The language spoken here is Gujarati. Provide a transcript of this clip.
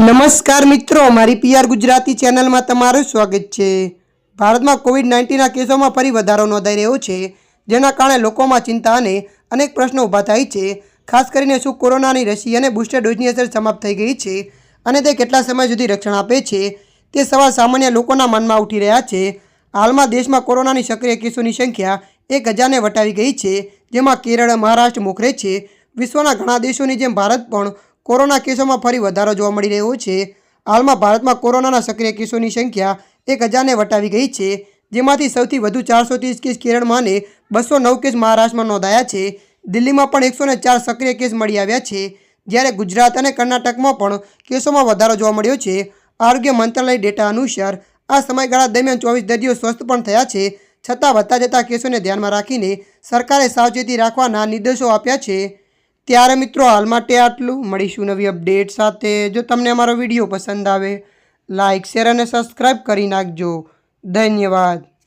નમસ્કાર મિત્રો, મારી પીઆર ગુજરાતી ચેનલમાં તમારું સ્વાગત છે। ભારતમાં કોવિડ-19ના કેસોમાં ફરી વધારો નોંધાઈ રહ્યો છે, જેના કારણે લોકોમાં ચિંતા અને અનેક પ્રશ્નો ઊભા થાય છે। ખાસ કરીને શું કોરોનાની રસી અને બૂસ્ટર ડોઝની અસર સમાપ્ત થઈ ગઈ છે અને તે કેટલા સમય સુધી રક્ષણ આપે છે, તે સવાલ સામાન્ય લોકોના મનમાં ઉઠી રહ્યા છે। હાલમાં દેશમાં કોરોનાની સક્રિય કેસોની સંખ્યા 1000ને વટાવી ગઈ છે, જેમાં કેરળ, મહારાષ્ટ્ર મોખરે છે। વિશ્વના ઘણા દેશોની જેમ ભારત પણ કોરોના કેસોમાં ફરી વધારો જોવા મળી રહ્યો છે। હાલમાં ભારતમાં કોરોનાના સક્રિય કેસોની સંખ્યા 1000ને વટાવી ગઈ છે, જેમાંથી સૌથી વધુ 430 કેસ કેરળમાં અને 209 કેસ મહારાષ્ટ્રમાં નોંધાયા છે। દિલ્હીમાં પણ 104 સક્રિય કેસ મળી આવ્યા છે, જ્યારે ગુજરાત અને કર્ણાટકમાં પણ કેસોમાં વધારો જોવા મળ્યો છે। આરોગ્ય મંત્રાલય ડેટા અનુસાર આ સમયગાળા દરમિયાન 24 દર્દીઓ સ્વસ્થ પણ થયા છે। છતાં વધતા જતા કેસોને ધ્યાનમાં રાખીને સરકારે સાવચેતી રાખવાના નિર્દેશો આપ્યા છે। ત્યારે મિત્રો, હાલ માટે આટલું। મળીશું નવી અપડેટ સાથે। જો તમને અમારો વિડીયો પસંદ આવે, લાઇક, શેર અને સબસ્ક્રાઈબ કરી નાખજો। ધન્યવાદ।